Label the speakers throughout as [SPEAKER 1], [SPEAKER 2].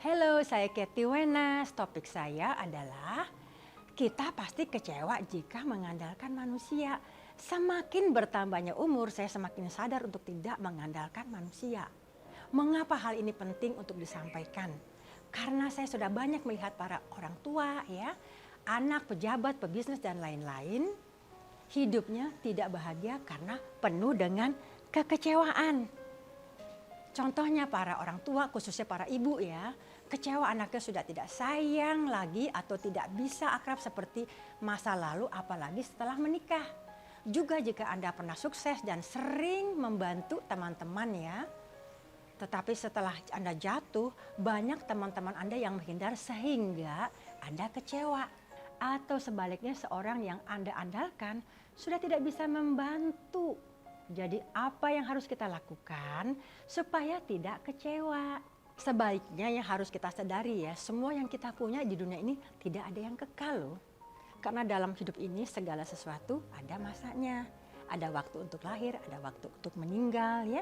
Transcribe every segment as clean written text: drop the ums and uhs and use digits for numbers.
[SPEAKER 1] Halo, saya Kety Wenas. Topik saya adalah kita pasti kecewa jika mengandalkan manusia. Semakin bertambahnya umur, saya semakin sadar untuk tidak mengandalkan manusia. Mengapa hal ini penting untuk disampaikan? Karena saya sudah banyak melihat para orang tua, ya, anak, pejabat, pebisnis, dan lain-lain, hidupnya tidak bahagia karena penuh dengan kekecewaan. Contohnya para orang tua, khususnya para ibu ya, kecewa anaknya sudah tidak sayang lagi atau tidak bisa akrab seperti masa lalu apalagi setelah menikah. Juga jika Anda pernah sukses dan sering membantu teman-teman ya, tetapi setelah Anda jatuh, banyak teman-teman Anda yang menghindar sehingga Anda kecewa. Atau sebaliknya seorang yang Anda andalkan sudah tidak bisa membantu. Jadi apa yang harus kita lakukan supaya tidak kecewa? Sebaiknya yang harus kita sadari ya, semua yang kita punya di dunia ini tidak ada yang kekal loh. Karena dalam hidup ini segala sesuatu ada masanya. Ada waktu untuk lahir, ada waktu untuk meninggal ya.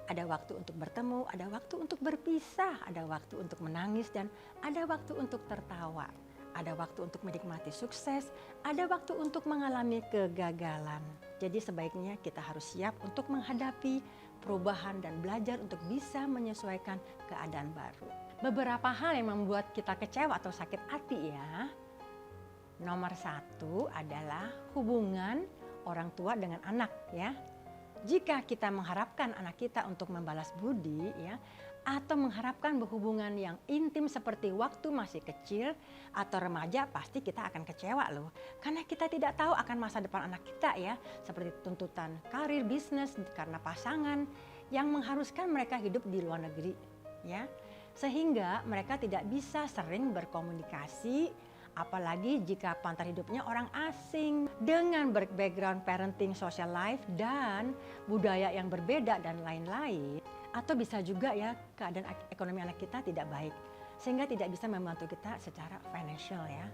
[SPEAKER 1] Ada waktu untuk bertemu, ada waktu untuk berpisah, ada waktu untuk menangis dan ada waktu untuk tertawa. Ada waktu untuk menikmati sukses, ada waktu untuk mengalami kegagalan. Jadi sebaiknya kita harus siap untuk menghadapi perubahan dan belajar untuk bisa menyesuaikan keadaan baru. Beberapa hal yang membuat kita kecewa atau sakit hati ya. Nomor 1 adalah hubungan orang tua dengan anak ya. Jika kita mengharapkan anak kita untuk membalas budi ya, atau mengharapkan berhubungan yang intim seperti waktu masih kecil atau remaja, pasti kita akan kecewa loh. Karena kita tidak tahu akan masa depan anak kita ya, seperti tuntutan karir, bisnis karena pasangan yang mengharuskan mereka hidup di luar negeri ya. Sehingga mereka tidak bisa sering berkomunikasi, apalagi jika partner hidupnya orang asing dengan background parenting, social life, dan budaya yang berbeda dan lain-lain. Atau bisa juga ya keadaan ekonomi anak kita tidak baik sehingga tidak bisa membantu kita secara financial ya.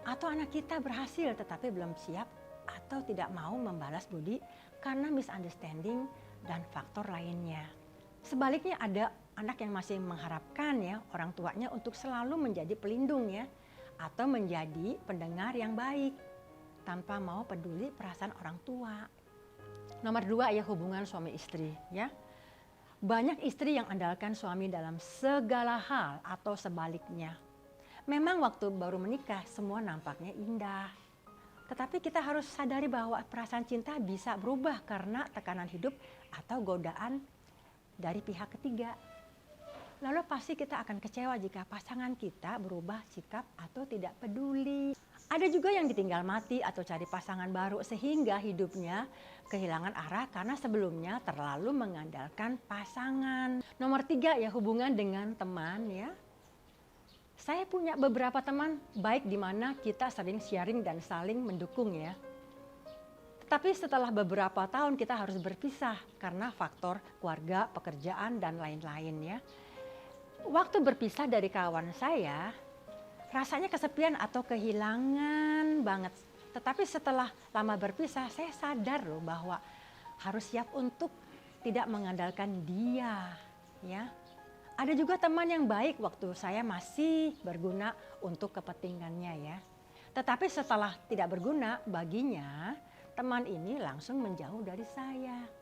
[SPEAKER 1] Atau anak kita berhasil tetapi belum siap atau tidak mau membalas budi karena misunderstanding dan faktor lainnya. Sebaliknya ada anak yang masih mengharapkan ya orang tuanya untuk selalu menjadi pelindung ya, atau menjadi pendengar yang baik tanpa mau peduli perasaan orang tua. Nomor 2 ya hubungan suami istri ya. Banyak istri yang andalkan suami dalam segala hal atau sebaliknya. Memang waktu baru menikah semua nampaknya indah. Tetapi kita harus sadari bahwa perasaan cinta bisa berubah karena tekanan hidup atau godaan dari pihak ketiga. Lalu pasti kita akan kecewa jika pasangan kita berubah sikap atau tidak peduli. Ada juga yang ditinggal mati atau cari pasangan baru sehingga hidupnya kehilangan arah karena sebelumnya terlalu mengandalkan pasangan. Nomor 3 ya hubungan dengan teman ya. Saya punya beberapa teman baik di mana kita sering sharing dan saling mendukung ya. Tapi setelah beberapa tahun kita harus berpisah karena faktor keluarga, pekerjaan dan lain-lain ya. Waktu berpisah dari kawan saya, rasanya kesepian atau kehilangan banget. Tetapi setelah lama berpisah, saya sadar loh bahwa harus siap untuk tidak mengandalkan dia. Ya, ada juga teman yang baik waktu saya masih berguna untuk kepentingannya ya. Tetapi setelah tidak berguna baginya, teman ini langsung menjauh dari saya.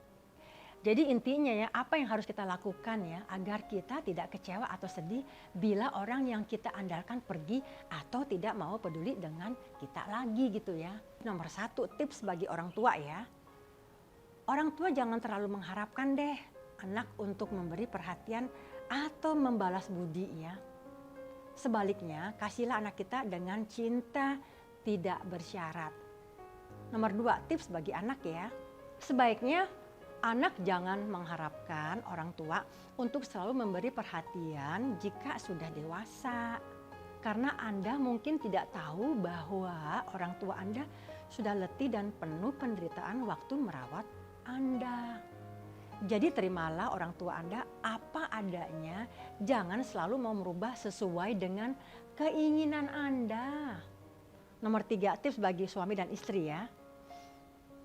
[SPEAKER 1] Jadi intinya ya, apa yang harus kita lakukan ya agar kita tidak kecewa atau sedih bila orang yang kita andalkan pergi atau tidak mau peduli dengan kita lagi gitu ya. Nomor 1 tips bagi orang tua ya. Orang tua jangan terlalu mengharapkan deh anak untuk memberi perhatian atau membalas budi ya. Sebaliknya, kasihlah anak kita dengan cinta tidak bersyarat. Nomor 2 tips bagi anak ya. Sebaiknya anak jangan mengharapkan orang tua untuk selalu memberi perhatian jika sudah dewasa. Karena Anda mungkin tidak tahu bahwa orang tua Anda sudah letih dan penuh penderitaan waktu merawat Anda. Jadi terimalah orang tua Anda apa adanya, jangan selalu mau merubah sesuai dengan keinginan Anda. Nomor 3 tips bagi suami dan istri ya.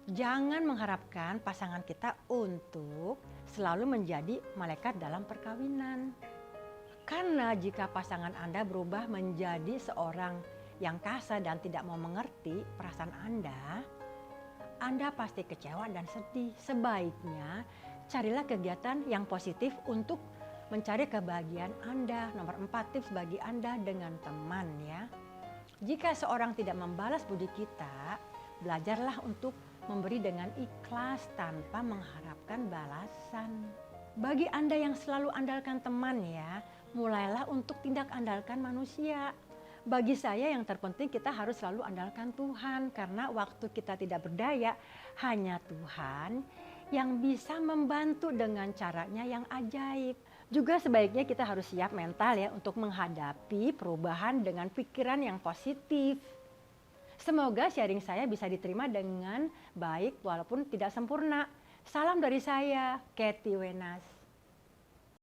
[SPEAKER 1] Jangan mengharapkan pasangan kita untuk selalu menjadi malaikat dalam perkawinan. Karena jika pasangan Anda berubah menjadi seorang yang kasar dan tidak mau mengerti perasaan Anda pasti kecewa dan sedih. Sebaiknya carilah kegiatan yang positif untuk mencari kebahagiaan Anda. Nomor 4, tips bagi Anda dengan teman ya. Jika seorang tidak membalas budi kita, belajarlah untuk memberi dengan ikhlas tanpa mengharapkan balasan. Bagi Anda yang selalu andalkan teman ya, mulailah untuk tidak andalkan manusia. Bagi saya yang terpenting kita harus selalu andalkan Tuhan, karena waktu kita tidak berdaya, hanya Tuhan yang bisa membantu dengan caranya yang ajaib. Juga sebaiknya kita harus siap mental ya untuk menghadapi perubahan dengan pikiran yang positif. Semoga sharing saya bisa diterima dengan baik walaupun tidak sempurna. Salam dari saya, Katie Wenas.